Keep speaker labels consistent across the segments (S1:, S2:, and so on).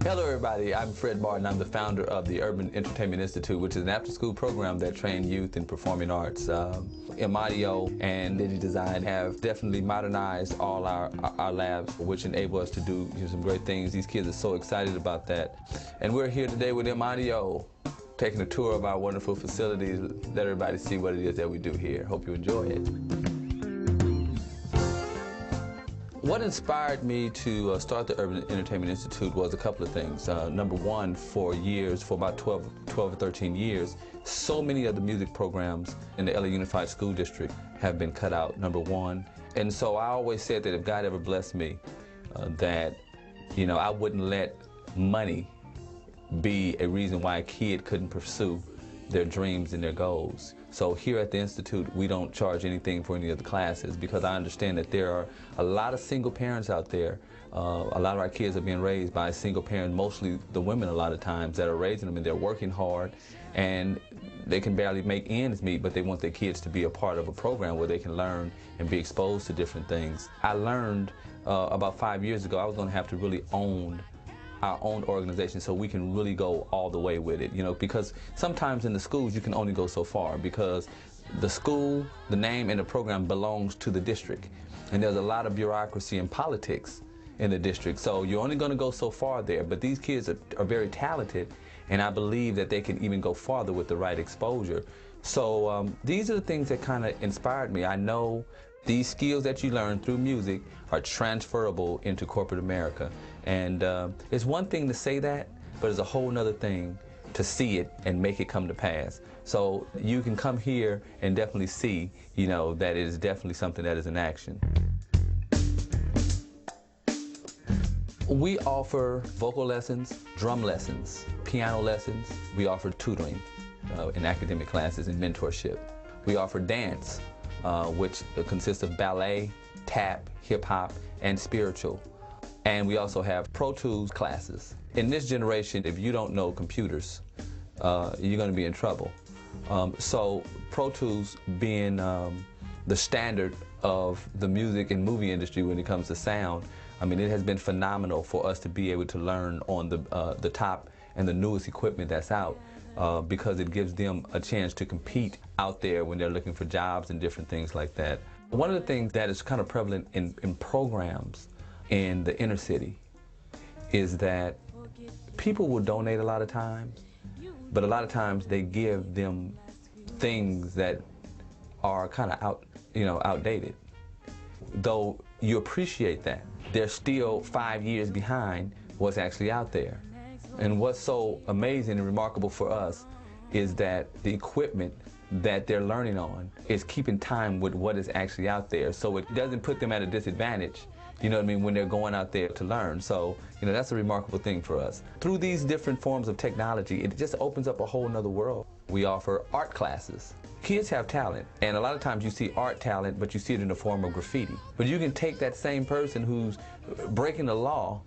S1: Hello everybody, I'm Fred Martin. I'm the founder of the Urban Entertainment Institute, which is an after-school program that trains youth in performing arts. Emadio and DigiDesign have definitely modernized all our labs, which enable us to do some great things. These kids are so excited about that. And we're here today with Emadio, taking a tour of our wonderful facilities, let everybody see what it is that we do here. Hope you enjoy it. What inspired me to start the Urban Entertainment Institute was a couple of things. Number one, for years, for about 12 or 13 years, so many of the music programs in the LA Unified School District have been cut out, number one. And so I always said that if God ever blessed me, that, you know, I wouldn't let money be a reason why a kid couldn't pursue their dreams and their goals. So here at the Institute, we don't charge anything for any of the classes because I understand that there are a lot of single parents out there. A lot of our kids are being raised by a single parent, mostly the women a lot of times that are raising them, and they're working hard and they can barely make ends meet, but they want their kids to be a part of a program where they can learn and be exposed to different things. I learned about 5 years ago I was going to have to really own our own organization so we can really go all the way with it, you know, because sometimes in the schools you can only go so far because the school, the name, and the program belongs to the district, and there's a lot of bureaucracy and politics in the district, so you're only going to go so far there. But these kids are very talented, and I believe that they can even go farther with the right exposure. So these are the things that kind of inspired me. I know these skills that you learn through music are transferable into corporate America. And it's one thing to say that, but it's a whole nother thing to see it and make it come to pass. So you can come here and definitely see, you know, that it is definitely something that is in action. We offer vocal lessons, drum lessons, piano lessons. We offer tutoring in academic classes and mentorship. We offer dance, which consists of ballet, tap, hip-hop, and spiritual. And we also have Pro Tools classes. In this generation, if you don't know computers, you're going to be in trouble. So Pro Tools being the standard of the music and movie industry when it comes to sound, I mean, it has been phenomenal for us to be able to learn on the top and the newest equipment that's out because it gives them a chance to compete out there when they're looking for jobs and different things like that. One of the things that is kind of prevalent in programs in the inner city is that people will donate a lot of times, but a lot of times they give them things that are kind of outdated. Though you appreciate that, they're still 5 years behind what's actually out there. And what's so amazing and remarkable for us is that the equipment that they're learning on is keeping time with what is actually out there, so it doesn't put them at a disadvantage, you know what I mean, when they're going out there to learn. So, you know, that's a remarkable thing for us. Through these different forms of technology, it just opens up a whole nother world. We offer art classes. Kids have talent, and a lot of times you see art talent, but you see it in the form of graffiti. But you can take that same person who's breaking the law,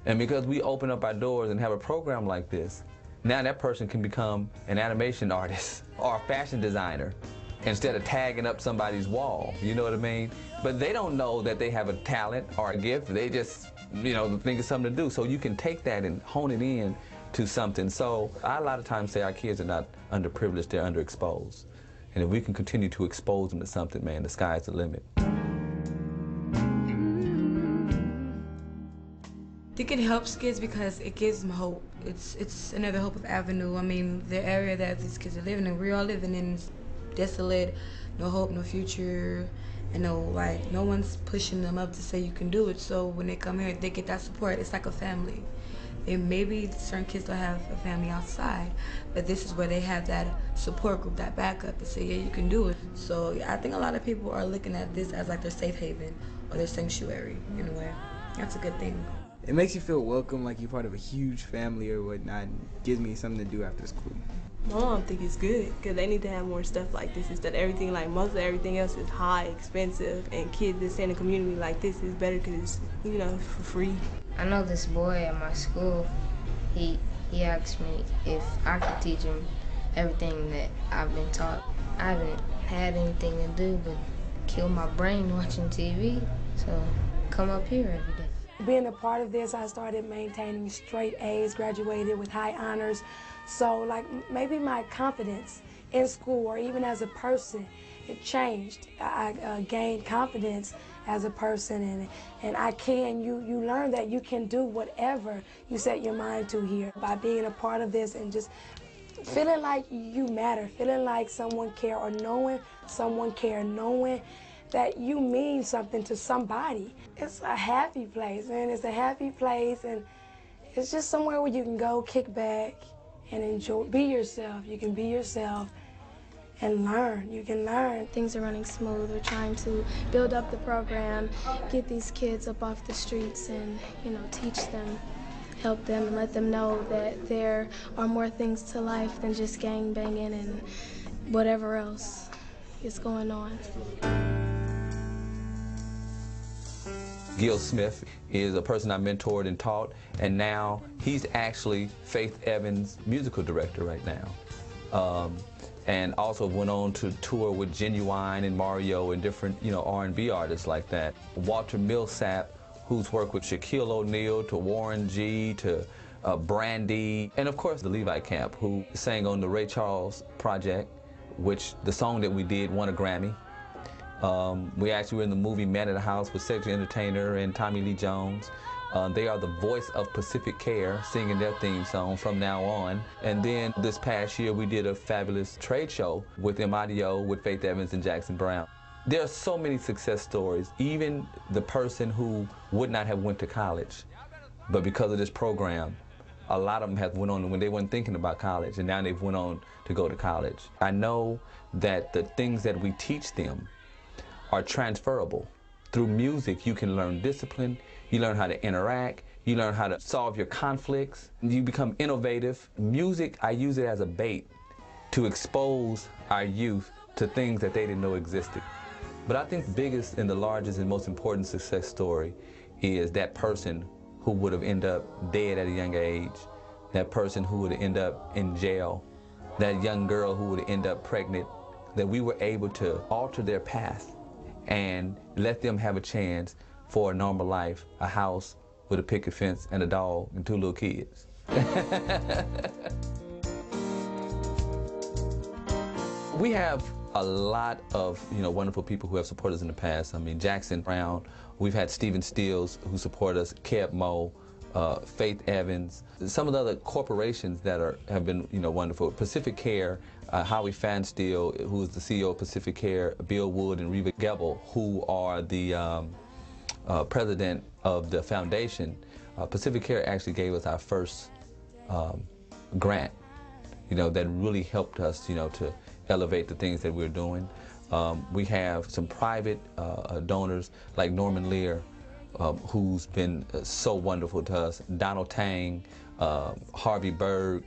S1: and because we open up our doors and have a program like this, now that person can become an animation artist or a fashion designer instead of tagging up somebody's wall, you know what I mean? But they don't know that they have a talent or a gift. They just, you know, think it's something to do. So you can take that and hone it in to something. So I a lot of times say our kids are not underprivileged, they're underexposed. And if we can continue to expose them to something, man, the sky's the limit.
S2: I think it helps kids because it gives them hope. It's another hope of avenue. I mean, the area that these kids are living in, we're all living in is desolate, no hope, no future, and no one's pushing them up to say you can do it. So when they come here, they get that support. It's like a family. And maybe certain kids don't have a family outside, but this is where they have that support group, that backup to say, yeah, you can do it. So yeah, I think a lot of people are looking at this as like their safe haven or their sanctuary in a way. That's a good thing.
S3: It makes you feel welcome, like you're part of a huge family or whatnot, and gives me something to do after school.
S4: My mom think it's good because they need to have more stuff like this instead of everything, like most of everything else is high, expensive, and kids that stay in a community like this is better because it's, you know, for free.
S5: I know this boy at my school, he asked me if I could teach him everything that I've been taught. I haven't had anything to do but kill my brain watching TV, so come up here every day.
S6: Being a part of this, I started maintaining straight A's, graduated with high honors. So like maybe my confidence in school or even as a person, it changed. I gained confidence as a person, and you learn that you can do whatever you set your mind to here by being a part of this and just feeling like you matter, feeling like someone care, or knowing someone care, knowing that you mean something to somebody. It's a happy place, man. It's a happy place, and it's just somewhere where you can go, kick back, and enjoy, be yourself. You can be yourself and learn. You can learn.
S7: Things are running smooth. We're trying to build up the program, get these kids up off the streets and, teach them, help them, and let them know that there are more things to life than just gang banging and whatever else is going on.
S1: Gil Smith is a person I mentored and taught, and now he's actually Faith Evans' musical director right now. And also went on to tour with Genuine and Mario and different, R&B artists like that. Walter Millsap, who's worked with Shaquille O'Neal to Warren G to Brandy, and of course the Levi Camp, who sang on the Ray Charles project, which the song that we did won a Grammy. We actually were in the movie Man at the House with Cedric Entertainer and Tommy Lee Jones. They are the voice of Pacific Care, singing their theme song from now on. And then this past year, we did a fabulous trade show with Emadio, with Faith Evans and Jackson Brown. There are so many success stories. Even the person who would not have went to college, but because of this program, a lot of them have went on when they weren't thinking about college, and now they've went on to go to college. I know that the things that we teach them are transferable. Through music, you can learn discipline, you learn how to interact, you learn how to solve your conflicts, you become innovative. Music, I use it as a bait to expose our youth to things that they didn't know existed. But I think the biggest and the largest and most important success story is that person who would have ended up dead at a young age, that person who would end up in jail, that young girl who would end up pregnant, that we were able to alter their path and let them have a chance for a normal life, a house with a picket fence and a dog and 2 little kids. We have a lot of wonderful people who have supported us in the past. I mean, Jackson Brown, we've had Stephen Stills who support us, Keb Mo, Faith Evans, some of the other corporations that have been wonderful. Pacific Care, Howie Fansteel, who is the CEO of Pacific Care, Bill Wood and Reva Gebel, who are the president of the foundation. Pacific Care actually gave us our first grant, that really helped us, to elevate the things that we're doing. We have some private donors like Norman Lear, who's been so wonderful to us, Donald Tang, Harvey Berg.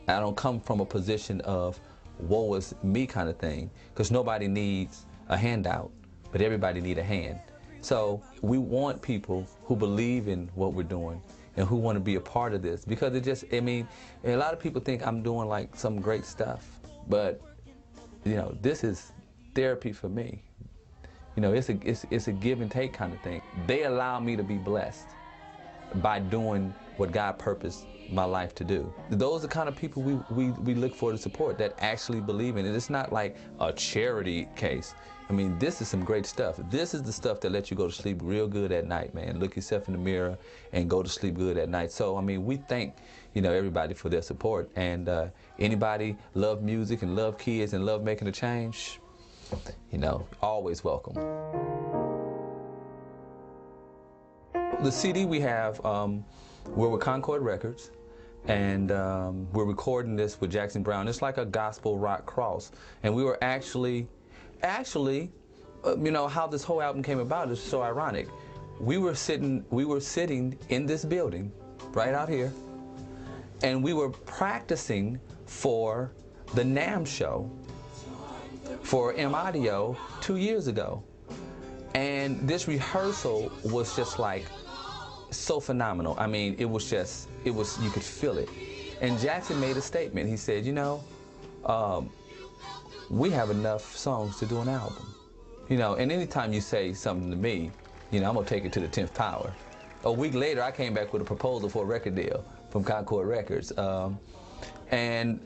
S1: I don't come from a position of woe is me kind of thing, because nobody needs a handout, but everybody needs a hand. So we want people who believe in what we're doing and who want to be a part of this, because a lot of people think I'm doing like some great stuff, but this is therapy for me. It's a give and take kind of thing. They allow me to be blessed by doing what God purposed my life to do. Those are the kind of people we look for to support, that actually believe in it. It's not like a charity case. This is some great stuff. This is the stuff that lets you go to sleep real good at night, man. Look yourself in the mirror and go to sleep good at night. So, we thank, everybody for their support. And anybody love music and love kids and love making a change, always welcome. The CD we have, we're with Concord Records, and we're recording this with Jackson Brown. It's like a gospel rock cross. And we were actually, how this whole album came about is so ironic. We were sitting in this building, right out here, and we were practicing for the NAMM show for Emadio 2 years ago. And this rehearsal was just like so phenomenal. It was you could feel it. And Jackson made a statement. He said, we have enough songs to do an album. And anytime you say something to me, I'm gonna take it to the 10th power. A week later, I came back with a proposal for a record deal from Concord Records. And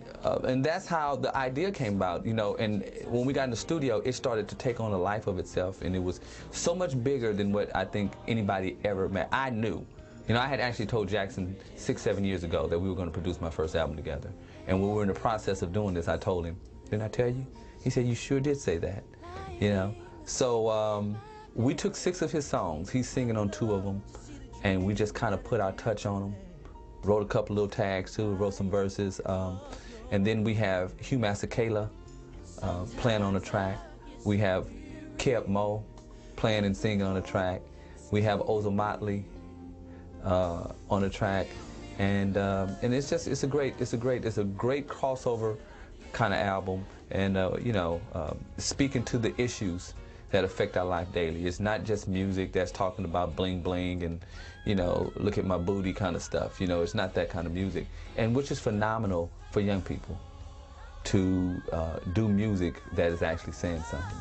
S1: that's how the idea came about, you know. And when we got in the studio, it started to take on a life of itself, and it was so much bigger than what I think anybody ever met. I knew, you know, I had actually told Jackson 6-7 years ago that we were going to produce my first album together. And when we were in the process of doing this, I told him, didn't I tell you? He said, you sure did say that, you know. So we took 6 of his songs. He's singing on 2 of them, and we just kind of put our touch on them. Wrote a couple little tags too, wrote some verses. And then we have Hugh Masekela playing on the track. We have Keb Mo playing and singing on the track. We have Ozo Motley on the track. And it's a great crossover kind of album. And you know, speaking to the issues that affect our life daily. It's not just music that's talking about bling bling and, you know, look at my booty kind of stuff. You know, it's not that kind of music. And which is phenomenal for young people to do music that is actually saying something.